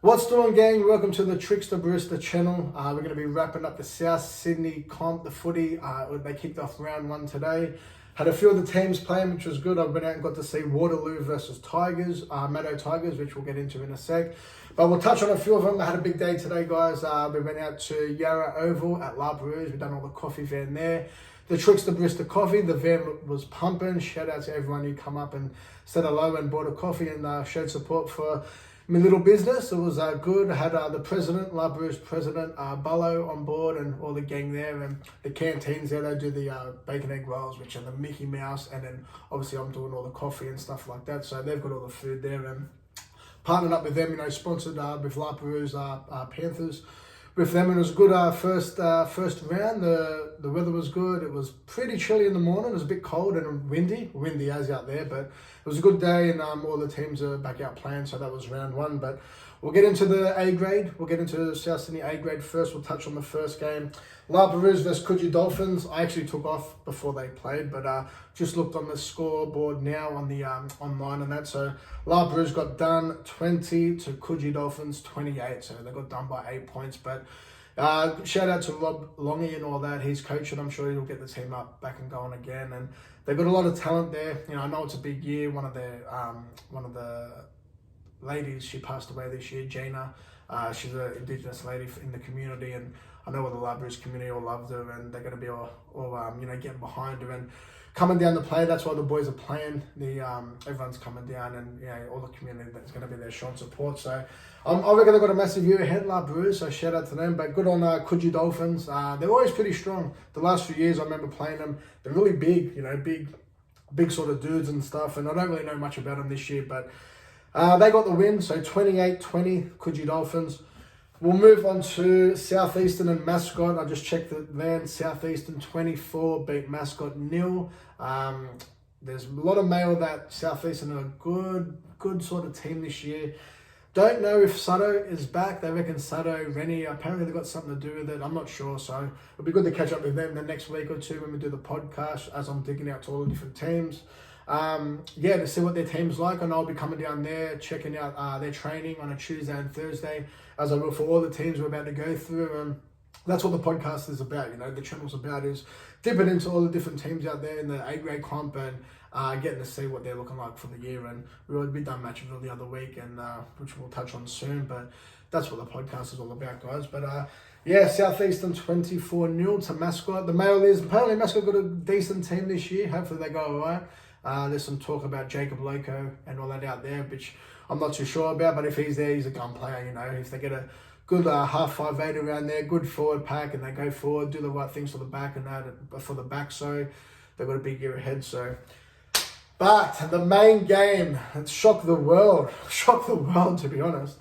What's doing, gang? Welcome to the Tricksta the Barista channel. We're going to be wrapping up the South Sydney comp, the footy. They kicked off round one today. Had a few of the teams playing, which was good. I've been out and got to see Waterloo versus Tigers, Meadow Tigers, which we'll get into in a sec. But we'll touch on a few of them. I had a big day today, guys. We went out to Yarra Oval at La Perouse. We've done all the coffee van there. The Tricksta the Barista coffee, the van was pumping. Shout out to everyone who come up and said hello and bought a coffee and showed support for my little business. It was good. I had the president, La Perouse president, Bullo on board and all the gang there, and the canteens there. They do the bacon egg rolls, which are the Mickey Mouse, and then obviously I'm doing all the coffee and stuff like that. So they've got all the food there, and partnered up with them, sponsored with La Perouse Panthers. With them, and it was a good first round. The weather was good. It was pretty chilly in the morning. It was a bit cold and windy as out there, but it was a good day, and all the teams are back out playing, so that was round one. But we'll get into the A grade. We'll get into South Sydney A grade first. We'll touch on the first game. La Perouse versus Coogee Dolphins. I actually took off before they played, but just looked on the scoreboard now on the online and that. So La Perouse got done 20 to Coogee Dolphins 28. So they got done by 8 points. But shout out to Rob Longy and all that. He's coaching. I'm sure he'll get the team up back and going again. And they've got a lot of talent there. I know it's a big year. One of the ladies, she passed away this year, Gina. She's an Indigenous lady in the community, and I know all the La Perouse community all loved her, and they're going to be all getting behind her and coming down to play. That's why the boys are playing. Everyone's coming down, and all the community that's going to be there showing support. So I reckon they've got a massive year ahead, La Perouse. So shout out to them. But good on Coogee Dolphins. They're always pretty strong. The last few years I remember playing them. They're really big, big sort of dudes and stuff. And I don't really know much about them this year, but they got the win, so 28-20, Coogee Dolphins. We'll move on to Southeastern and Mascot. I just checked the van. Southeastern 24 beat Mascot 0. There's a lot of mail that Southeastern are a good sort of team this year. Don't know if Sutto is back. They reckon Sutto, Rennie, apparently they've got something to do with it. I'm not sure, so it'll be good to catch up with them the next week or two when we do the podcast as I'm digging out to all the different teams. To see what their team's like, and I'll be coming down there, checking out their training on a Tuesday and Thursday, as I will for all the teams we're about to go through. And that's what the podcast is about, the channel's about is dipping into all the different teams out there in the A-grade comp and getting to see what they're looking like for the year. And we done Matchville the other week, and which we'll touch on soon, but that's what the podcast is all about, guys. But Southeastern 24-0 to Mascot. The mail is, apparently Mascot got a decent team this year. Hopefully they go all right. There's some talk about Jacob Loco and all that out there, which I'm not too sure about, but if he's there, he's a gun player, If they get a good half 5'8" around there, good forward pack, and they go forward, do the right things for the back and that for the back, so they've got a big year ahead. So, but the main game, it shocked the world to be honest.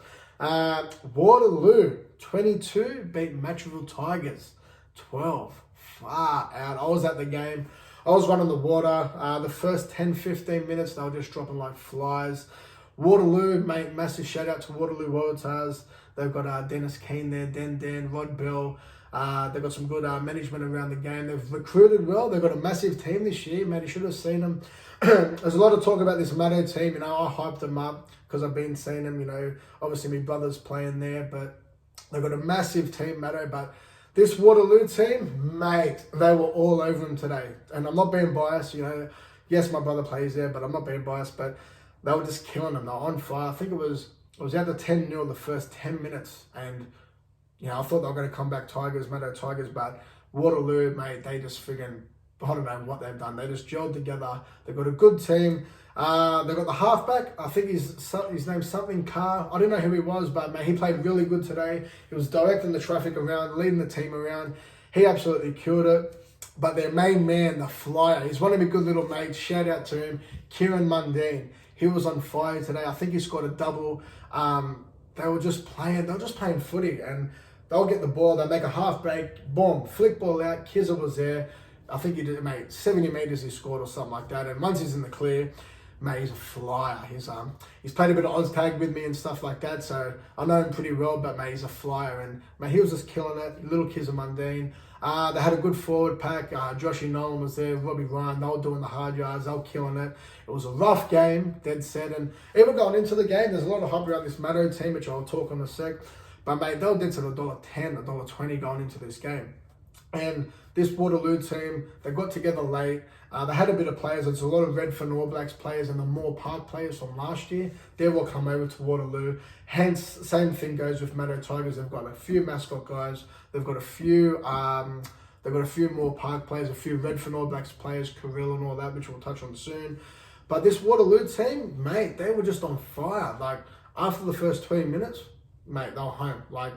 Waterloo 22 beat Matchville Tigers 12. Far out. I was at the game. I was running the water. The first 10-15 minutes, they were just dropping like flies. Waterloo, mate, massive shout out to Waterloo Waratahs. They've got Dennis Keane there, Dan, Rod Bell. They've got some good management around the game. They've recruited well. They've got a massive team this year, mate. You should have seen them. There's a lot of talk about this Maddo team. I hyped them up because I've been seeing them. Obviously my brother's playing there, but they've got a massive team, Maddo. But this Waterloo team, mate, they were all over them today. And I'm not being biased, Yes, my brother plays there, but I'm not being biased. But they were just killing them. They were on fire. I think it was out to 10-0 the first 10 minutes. And, I thought they were going to come back Tigers, Meadow Tigers. But Waterloo, mate, they just friggin', I don't know what they've done. They just gelled together. They've got a good team. They've got the halfback. I think his name's something Carr. I don't know who he was, but mate, he played really good today. He was directing the traffic around, leading the team around. He absolutely killed it. But their main man, the flyer, he's one of my good little mates. Shout out to him, Kieran Mundine. He was on fire today. I think he scored a double. They were just playing footy, and they'll get the ball. They make a half break, boom, flick ball out. Kizza was there. I think he did, mate, 70 metres he scored or something like that. And once he's in the clear, mate, he's a flyer. He's played a bit of Oz tag with me and stuff like that, so I know him pretty well. But mate, he's a flyer, and mate, he was just killing it. Little kids are mundane. They had a good forward pack. Joshy Nolan was there, Robbie Ryan. They were doing the hard yards. They were killing it. It was a rough game, dead set. And even going into the game, there's a lot of hype around this Maddo team, which I'll talk on in a sec. But mate, they were dead to $1.10, $1.20 going into this game. And this Waterloo team, they got together late. They had a bit of players. There's a lot of Redfern All Blacks players and the Moore Park players from last year. They will come over to Waterloo. Hence, same thing goes with Maddo Tigers. They've got a few mascot guys. They've got a few Moore Park players, a few Redfern All Blacks players, Kirill and all that, which we'll touch on soon. But this Waterloo team, mate, they were just on fire. Like, after the first 20 minutes, mate, they were home. Like,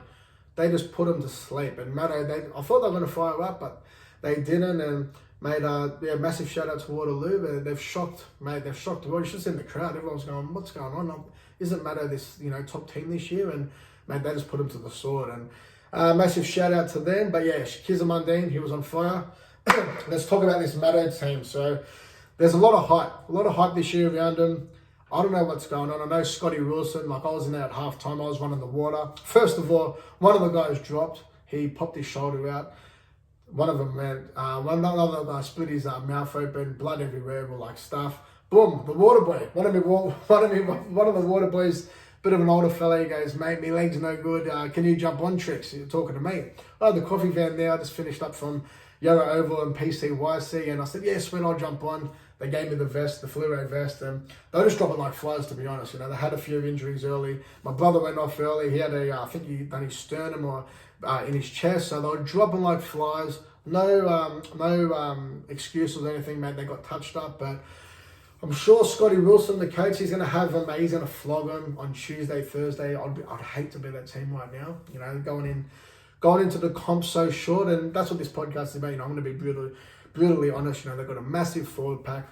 they just put them to sleep. And Maddo, I thought they were going to fire up, but they didn't. And made massive shout out to Waterloo. They've shocked the world. You should have seen the crowd. Everyone's going, what's going on? Isn't Maddo this top team this year? And mate, they just put him to the sword. And massive shout out to them. But yeah, Kizza Mundine, he was on fire. Let's talk about this Maddo team. So there's a lot of hype this year around him. I don't know what's going on. I know Scotty Wilson, like I was in there at halftime, I was running the water. First of all, one of the guys dropped. He popped his shoulder out. One of them another guy split his mouth open, blood everywhere, all like stuff. Boom, the water boy. One of the water boys, bit of an older fella, he goes, mate, my leg's no good. Can you jump on Tricks? You're talking to me. I had the coffee van there. I just finished up from Yarra Oval and PCYC, and I said, yeah, sweet, I'll jump on. They gave me the vest, the fluoro vest, and they were just dropping like flies, to be honest. They had a few injuries early. My brother went off early. He had I think he done his sternum or in his chest, so they were dropping like flies. No excuses or anything, mate. They got touched up, but I'm sure Scotty Wilson, the coach, he's going to have him. He's going to flog him on Tuesday, Thursday. I'd hate to be that team right now. Going into the comp so short, and that's what this podcast is about. I'm going to be brutally honest. They've got a massive forward pack.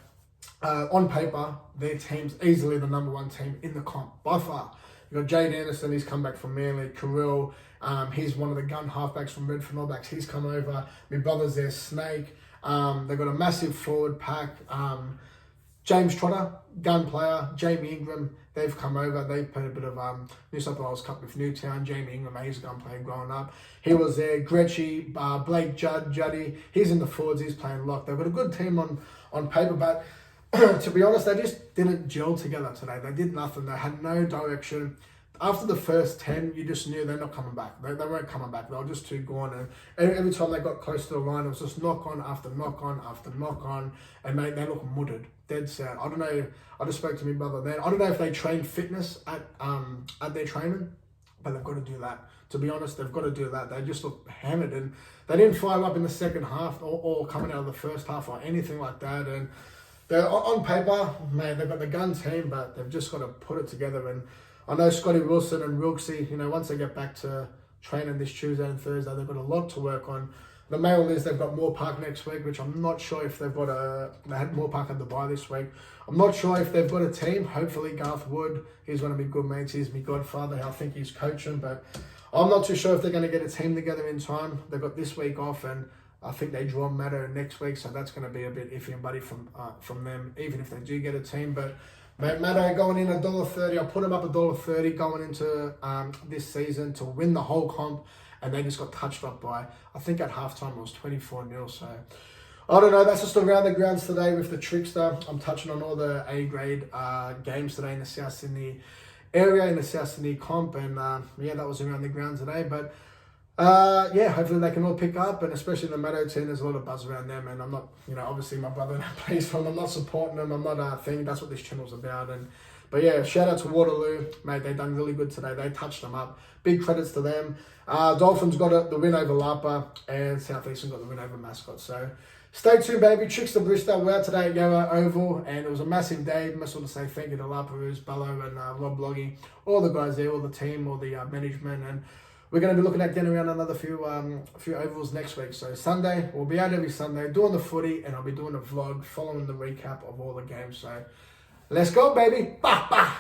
On paper, their team's easily the number one team in the comp by far. You've got Jade Anderson, he's come back from Manly. Kirill, he's one of the gun halfbacks from Redfern All Blacks. He's come over. My brother's there, Snake. They've got a massive forward pack. James Trotter, gun player. Jamie Ingram, they've come over. They played a bit of New South Wales Cup with Newtown. Jamie Ingram, he's a gun player growing up. He was there. Gretchy, Blake Juddy, he's in the forwards. He's playing lock. They've got a good team on paper, but to be honest, they just didn't gel together today. They did nothing. They had no direction. After the first 10, you just knew they're not coming back. They weren't coming back. They were just too gone. And every time they got close to the line, it was just knock on after knock on after knock on. And mate, they look muddered, dead sad. I don't know. I just spoke to my brother then. I don't know if they train fitness at their training, but they've got to do that. To be honest, they've got to do that. They just look hammered, and they didn't fire up in the second half or coming out of the first half or anything like that. And they're on paper, man, they've got the gun team, but they've just got to put it together. And I know Scotty Wilson and Wilksy, once they get back to training this Tuesday and Thursday, they've got a lot to work on. The mail is they've got Moore Park next week, which I'm not sure if they've got they had Moore Park at the bye this week. I'm not sure if they've got a team. Hopefully Garth Wood, he's one of my good mates. He's my godfather. I think he's coaching, but I'm not too sure if they're going to get a team together in time. They've got this week off, and I think they draw Maddo next week, so that's going to be a bit iffy and buddy from them, even if they do get a team. But Maddo going in $1.30, I'll put them up $1.30 going into this season to win the whole comp, and they just got touched up by, I think at halftime it was 24-0. So I don't know, that's just around the grounds today with the Tricksta. I'm touching on all the A-grade games today in the South Sydney area, in the South Sydney comp, and that was around the grounds today. But hopefully they can all pick up, and especially the Maddo team, there's a lot of buzz around them, and I'm not, obviously my brother plays for them, I'm not supporting them, I'm not thinking that's what this channel's about. But yeah, shout out to Waterloo, mate, they done really good today, they touched them up, big credits to them. Dolphins got the win over Lapa, and Southeastern got the win over Mascot, so stay tuned, baby. Tricksta the Barista, we're out today at Yarra Oval, and it was a massive day. Must want to say thank you to Laparoos, Bello, and Rob Bloggy, all the guys there, all the team, all the management, and we're going to be looking at getting around another few ovals next week. So Sunday, we'll be out every Sunday doing the footy, and I'll be doing a vlog following the recap of all the games. So let's go, baby. Bah, bah.